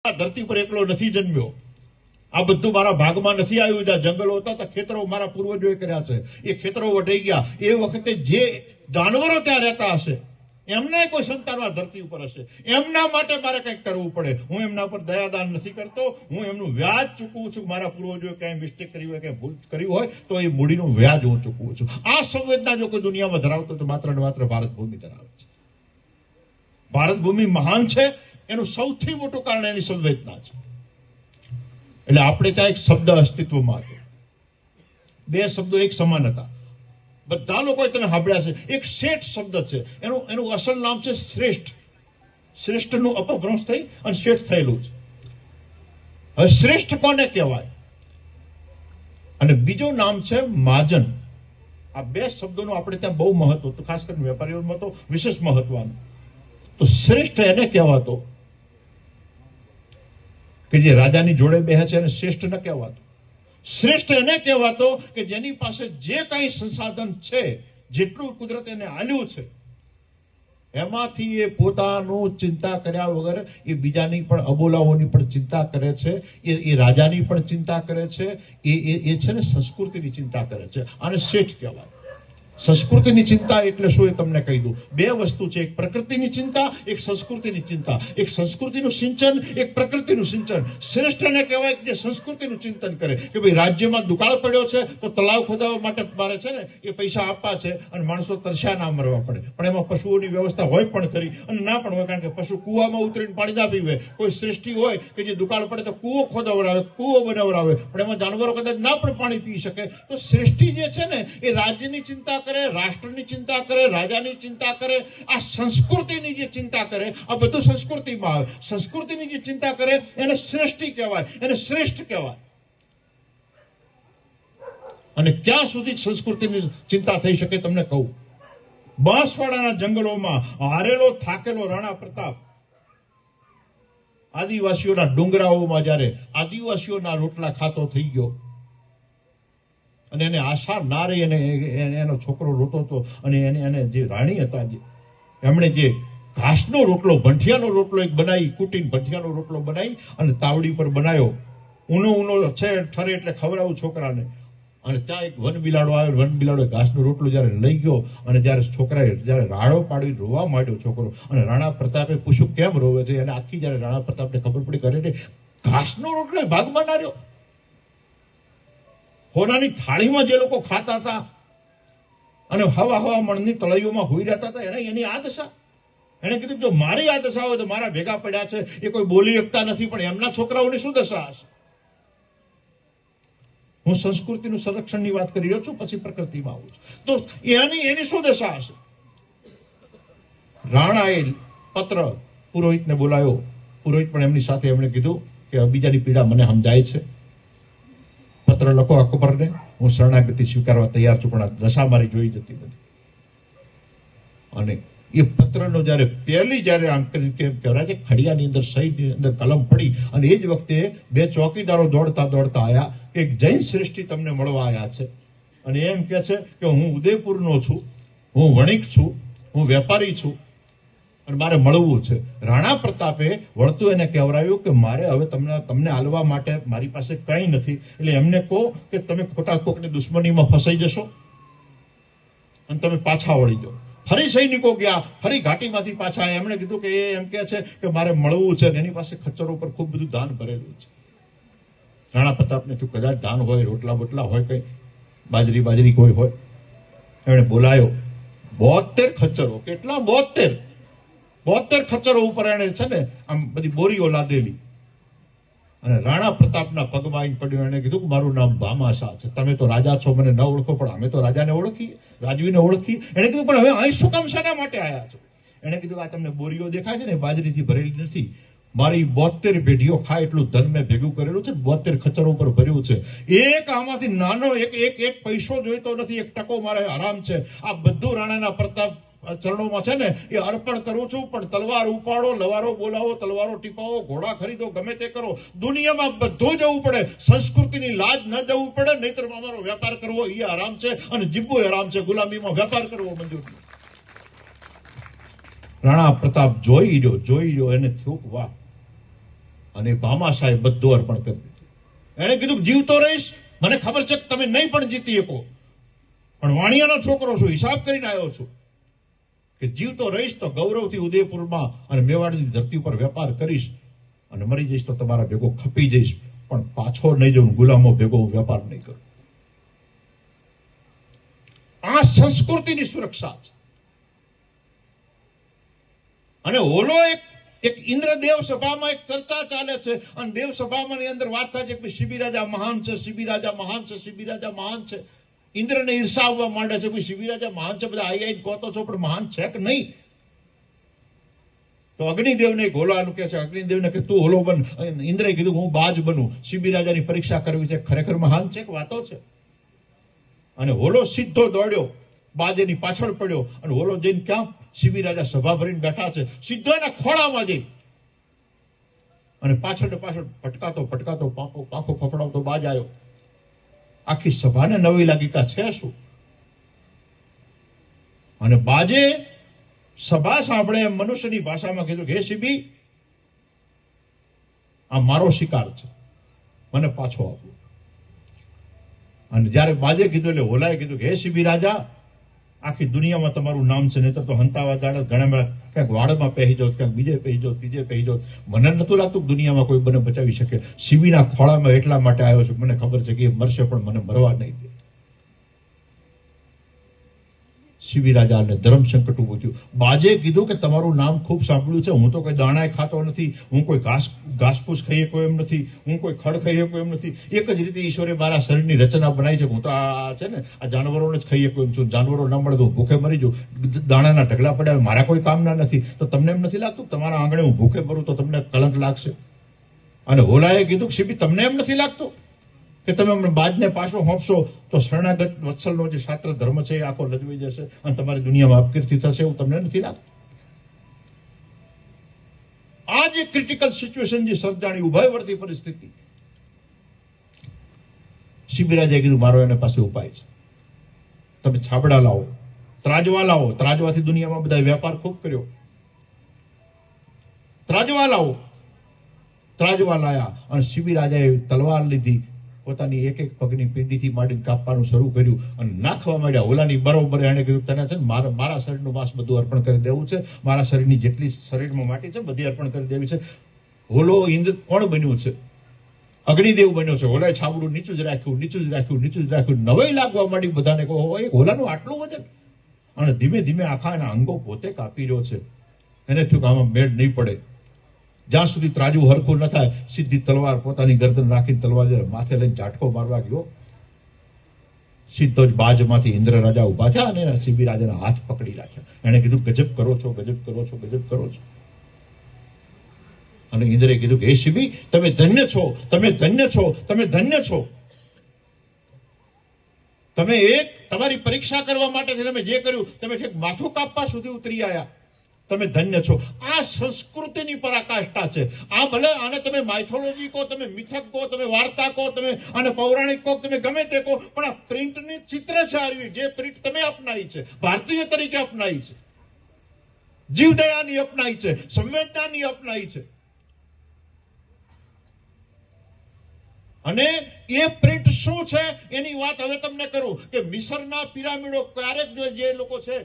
ધરતી પર એકલો નથી જન્મ્યો. આ બધું મારા ભાગમાં નથી આવ્યું. જ્યાં જંગલો હતા ત્યાં ખેતરો મારા પૂર્વજોએ કર્યા છે. એ ખેતરો વઢાઈ ગયા. એ વખતે જે જાનવરો ત્યાં રહેતા હશે એમને કોઈ સંતાનો આ ધરતી ઉપર હશે. એમના માટે મારે કંઈક કરવું પડે. હું એમના પર દયાદાન નથી કરતો. હું એમનું વ્યાજ ચૂકવું છું. મારા પૂર્વજોએ ક્યાંય મિસ્ટેક કરી હોય, ક્યાંય ભૂલ કરી હોય તો એ મૂડીનું વ્યાજ હું ચૂકવું છું. આ સંવેદના જો કોઈ દુનિયામાં ધરાવતો તો માત્ર ને માત્ર ભારત ભૂમિ ધરાવે છે. ભારત ભૂમિ મહાન છે એનું સૌથી મોટું કારણ એની સંવેદના છે. એટલે આપણે ત્યાં એક શબ્દ અસ્તિત્વમાં હતો. બે શબ્દો એક સમાન હતા. બધા લોકોએ તમે સાંભળ્યા છે. એક શેઠ શબ્દ છે. એનું અસલ નામ છે શ્રેષ્ઠ. શ્રેષ્ઠનું અપભ્રંશ થઈ અને શેઠ થયેલું છે. હવે શ્રેષ્ઠ કોને કહેવાય? અને બીજું નામ છે મહાજન. આ બે શબ્દોનું આપણે ત્યાં બહુ મહત્વ હતું, ખાસ કરીને વેપારીઓમાં તો વિશેષ મહત્વનું. તો શ્રેષ્ઠ એને કહેવાતો કે જે રાજાની જોડે બેસે છે એને શ્રેષ્ઠ ન કહેવાતો. શ્રેષ્ઠ એને કહેવાતો કે જેની પાસે જે કઈ સંસાધન છે, જેટલું કુદરત એને આલ્યું છે, એમાંથી એ પોતાનું ચિંતા કર્યા વગર એ બીજાની પણ અબોલાઓની પણ ચિંતા કરે છે. એ રાજાની પણ ચિંતા કરે છે. એ છે ને સંસ્કૃતિની ચિંતા કરે છે. આને શ્રેષ્ઠ કહેવાય. સંસ્કૃતિની ચિંતા એટલે શું એ તમને કહી દઉં. બે વસ્તુ છે, એક પ્રકૃતિની ચિંતા, એક સંસ્કૃતિની ચિંતા. એક સંસ્કૃતિનું સિંચન, એક પ્રકૃતિનું સિંચન. શ્રેષ્ઠ એને કહેવાય કે જે સંસ્કૃતિનું ચિંતન કરે કે ભાઈ રાજ્યમાં દુકાળ પડ્યો છે તો તળાવ ખોદાવવા માટે મારે છે ને એ પૈસા આપવા છે અને માણસો તરસ્યા ના મરવા પડે. પણ એમાં પશુઓની વ્યવસ્થા હોય પણ ખરી અને ના પણ હોય, કારણ કે પશુ કુવામાં ઉતરીને પાણી ના પીવે. કોઈ સૃષ્ટિ હોય કે જે દુકાળ પડે તો કૂવો ખોદાવડાવે, કૂવો બનાવડાવે, પણ એમાં જાનવરો કદાચ ના પણ પાણી પી શકે. તો સૃષ્ટિ જે છે ને એ રાજ્યની ચિંતા કરે, રાષ્ટ્રની ચિંતા કરે, રાજાની ચિંતા કરે. આ સંસ્કૃતિની જે ચિંતા કરે, આ બધું સંસ્કૃતિમાં આવે. સંસ્કૃતિની જે ચિંતા કરે એને શ્રેષ્ઠી કહેવાય, એને શ્રેષ્ઠ કહેવાય. અને ક્યાં સુધી સંસ્કૃતિની ચિંતા થઈ શકે તમને કહું. બાંસવાડાના જંગલોમાં હારેલો થાકેલો રાણા પ્રતાપ આદિવાસીઓના ડુંગરાઓમાં જયારે આદિવાસીઓના રોટલા ખાતો થઈ ગયો અને એને આશા ના રહી અને એનો છોકરો રોતો હતો અને એને જે રાણી હતા એમણે જે ઘાસનો રોટલો, ભંઠિયાનો રોટલો એક બનાવી, કુટીને ભંઠિયાનો રોટલો બનાવી અને તાવડી પર બનાવ્યો. ઊનો છે ઠરે એટલે ખવડાવું છોકરાને. અને ત્યાં એક વન બિલાડો આવ્યો. વન બિલાડો ઘાસનો રોટલો જયારે લઈ ગયો અને જયારે છોકરાએ જયારે રાડો પાડી રોવા માંડ્યો છોકરો, અને રાણા પ્રતાપે પૂછ્યું કેમ રોવે છે? અને આખી જયારે રાણા પ્રતાપને ખબર પડી કરે ઘાસનો રોટલો ભાગમાં ના રહ્યો. હોનાની થાળીમાં જે લોકો ખાતા હતા અને હવા મણની તળાઈઓમાં હોઈ રહેતા હતા, એની આ દશા. એને કીધું જો મારી આ દશા હોય તો મારા ભેગા પડ્યા છે એ કોઈ બોલી શકતા નથી, પણ એમના છોકરાઓની શું દશા હશે? હું સંસ્કૃતિનું સંરક્ષણની વાત કરી રહ્યો છું, પછી પ્રકૃતિમાં આવું છું. તો એની શું દશા હશે? રાણાએ પત્ર પુરોહિતને બોલાયો. પુરોહિત પણ એમની સાથે એમણે કીધું કે બીજાની પીડા મને સમજાય છે. પત્ર લખો અકબરને, હું શરણાગતિ સ્વીકારવા તૈયાર છું, પણ આ દશા મારી જોઈ જતી નથી. અને એ પત્રનો જયારે આમ કરીને કેમ કહેવાય છે, ખડિયાની અંદર સહીની અંદર કલમ પડી અને એ જ વખતે બે ચોકીદારો દોડતા આવ્યા. એક જૈન શ્રેષ્ઠી તમને મળવા આવ્યા છે અને એમ કે છે કે હું ઉદયપુરનો છું, હું વણિક છું, હું વેપારી છું અને મારે મળવું છે. રાણા પ્રતાપે વળતું એને કહેવરાયું કે મારે હવે તમને આલવા માટે મારી પાસે કંઈ નથી. એટલે એમને કહો કે તમે ખોટા કોકની દુશ્મનીમાં ફસાઈ જશો અને તમે પાછા વળી જાઓ. ફરી સૈનિકો ગયા, ફરી ઘાટીમાંથી પાછા આવ્યા. એમણે કીધું કે એ એમ કે છે કે મારે મળવું છે. એની પાસે ખચ્ચરો પર ખૂબ બધું દાન ભરેલું છે. રાણા પ્રતાપને તું કદાચ દાન હોય, રોટલા બોટલા હોય, કઈ બાજરી કોઈ હોય. એમણે બોલાયો. 72 ખચ્ચરો, કેટલા 72 ખચ્ચરો ઉપર એને છે ને આમ બધી બોરીઓ લાદેલી. અને રાણા પ્રતાપના પગમાં આવીને પડ્યું. એને કીધું કે મારું નામ ભામાશા છે, તમે તો રાજા છો, મને ન ઓળખો પણ અમે તો રાજાને ઓળખીએ, રાજવીને ઓળખીએ. એને કીધું પણ હવે અહીં શું કામ શાના માટે આવ્યા છો? એને કીધું આ તમને બોરીઓ દેખાય છે ને બાજરીથી ભરેલી નથી. મારી 72 પેઢીઓ ખાય એટલું ધન મેં ભેગું કરેલું છે, 72 ખચ્ચરો ઉપર ભર્યું છે. એક આમાંથી નાનો એક પૈસો જોઈતો નથી, એક ટકો મારે આરામ છે. આ બધું રાણાના પ્રતાપ ચરણોમાં છે ને એ અર્પણ કરું છું. પણ તલવાર ઉપાડો, લવારો બોલાવો, તલવારો ટીપાવો, ઘોડા ખરીદો, ગમે તે કરો, દુનિયામાં બધું જવું પડે, સંસ્કૃતિની લાજ ન જવું પડે, નહીતર અમારો વેપાર કરવો એ આરામ છે અને જીવવું આરામ છે. ગુલામીમાં વેપાર કરવો મંજૂર નથી. રાણા પ્રતાપ જોઈ રહ્યો એને થયું વાહ, અને ભામાશાહે બધું અર્પણ કરી દીધું. એણે કીધું જીવતો રહીશ, મને ખબર છે કે તમે નહીં પણ જીતી શકો, પણ વાણિયાનો છોકરો છું, હિસાબ કરીને આવ્યો છું કે જીવતો રહીશ તો ગૌરવથી ઉદયપુરમાં અને મેવાડની ધરતી ઉપર વેપાર કરીશ, અને મરી જઈશ તો તમારા ભેગો ખપી જઈશ, પણ પાછો નહીં જઉં, ગુલામો ભેગો હું વેપાર નહીં કરું. આ સંસ્કૃતિની સુરક્ષા છે. અને ઓલો એક ઇન્દ્રદેવ સભામાં એક ચર્ચા ચાલે છે, અને દેવ સભામાં ની અંદર વાત થાય છે કે શિબી રાજા મહાન છે, શિબી રાજા મહાન છે, શિબી રાજા મહાન છે. ઇન્દ્રને ઈર્ષા આવવા માંડે છે કે શિબી રાજા મહાન છે, બધા આઈ કહો છો, પણ મહાન છે કે નહીં? તો અગ્નિદેવને ગોલાનું કહે છે, અગ્નિદેવને કે તું ઓલો બન. ઇન્દ્રએ કીધું હું બાજ બનું. શિબી રાજાની પરીક્ષા કરવી છે, ખરેખર મહાન છે કે વાતો છે? અને હોલો સીધો દોડ્યો, બાજેની પાછળ પડ્યો, અને હોલો જઈને ક્યાં શિબી રાજા સભા ભરીને બેઠા છે, સીધો એના ખોળામાં જઈ અને પાછળ પટકાતો પાંખો ફફડાવતો બાજ આવ્યો. આખી સભાને નવી લાગી કે છે શું? અને બાજે સભા સાંભળે મનુષ્યની ભાષામાં કીધું કે હે શિબી, આ મારો શિકાર છે, મને પાછો આપો. અને જયારે બાજે કીધું એટલે હોલાએ કીધું કે હે શિબી રાજા, આખી દુનિયામાં તમારું નામ છે, નહીતર તો હંતાવા જાડે ઘણા ક્યાંક વાડમાં પહેરી જાવ, ક્યાંક બીજે પહેરી જાવ, ત્રીજે પહેરી જાવ. મને નતું લાગતું દુનિયામાં કોઈ મને બચાવી શકે. શિબીના ખોળામાં એટલા માટે આવ્યો છું, મને ખબર છે કે એ મરશે પણ મને મરવા નહીં દે. શિબી રાજાને ધર્મ સંકટ ઉભું થયું. બાજે કીધું કે તમારું નામ ખૂબ સાંભળ્યું છે, હું તો કોઈ દાણાએ ખાતો નથી, હું કોઈ ઘાસફૂસ ખાઈ શકો એમ નથી, હું કોઈ ખડ ખાઈ શકો એમ નથી. એક જ રીતે ઈશ્વરે મારા શરીરની રચના બનાવી છે, હું તો આ છે ને આ જાનવરોને જ ખાઈ શકો એમ છું. જાનવરો ન મળે તો ભૂખે મરી જાઉં, દાણાના ઢગલા પડ્યા મારા કોઈ કામના નથી. તો તમને એમ નથી લાગતું તમારા આંગણે હું ભૂખે મરું તો તમને કલંક લાગશે? અને હોલાએ કીધું કે શિબી, તમને એમ નથી લાગતું કે તમે અમને બાજને પાછો હોંપશો તો શરણાગત વત્સલનો જે શાસ્ત્ર ધર્મ છે એ આખો લજવી જશે અને તમારી દુનિયામાં અપકીર્તિ થશે? એવું તમને નથી લાગતું? આ જે ક્રિટિકલ સિચ્યુએશન જે સર્જાણી, ઉભયવર્તી પરિસ્થિતિ, શિબિરાજે કીધું મારો એના પાસે ઉપાય છે. તમે છાબડા લાવો, ત્રાજવા લાવો. ત્રાજવાથી દુનિયામાં બધા વેપાર ખૂબ કર્યો. ત્રાજવા લાવો. ત્રાજવા લાયા અને શિબિરાજાએ તલવાર લીધી, પોતાની એક એક પગની પીંડીથી માંડીને કાપવાનું શરૂ કર્યું અને નાખવા માંડ્યા. હોલાની બરોબર એને કીધું તને છે ને મારા શરીરનું માંસ બધું અર્પણ કરી દેવું છે, મારા શરીરની જેટલી શરીરમાં માટી છે બધી અર્પણ કરી દેવી છે. હોલો ઇન્દ્ર કોણ બન્યું છે? અગ્નિદેવ બન્યો છે. હોલાએ છાબડું નીચું જ રાખ્યું. નવાઈ લાગવા માંડી બધાને કહો હોલાનું આટલું વજન. અને ધીમે ધીમે આખા એના અંગો પોતે કાપી રહ્યો છે. એને થયું કે આમાં મેળ નહીં પડે. જ્યાં સુધી ત્રાજવું હરખું ન થાય, સીધી તલવાર પોતાની ગરદન રાખીને તલવાર માથે લઈને ઝાટકો મારવા ગયો. સીધો જ બાજમાંથી ઇન્દ્ર રાજા ઉભા થયા અને શિબી રાજાના હાથ પકડી રાખ્યા. એને કીધું ગજબ કરો છો. અને ઇન્દ્રે કીધું કે હે શિબી, તમે ધન્ય છો. તમે એક તમારી પરીક્ષા કરવા માટે તમે જે કર્યું, તમે માથું કાપવા સુધી ઉતરી આવ્યા. તમે ધન્ય છો. આ સંસ્કૃતિની પરાકાષ્ઠા છે. આ ભલે આને તમે માઇથોલોજી કહો, તમે મિથક કહો, તમે વાર્તા કહો, તમે આને પૌરાણિક કહો, તમે ગમે તે કહો, પણ આ પ્રિન્ટની ચિત્ર છે. આવી જે પ્રિન્ટ તમે અપનાવી છે, ભારતીય તરીકે અપનાવી છે, જીવદયાની અપનાવી છે, સંવેદનાની અપનાવી છે. અને એ પ્રિન્ટ શું છે એની વાત હવે તમને કરું કે મિસરના પિરામિડો ક્યારેક જે લોકો છે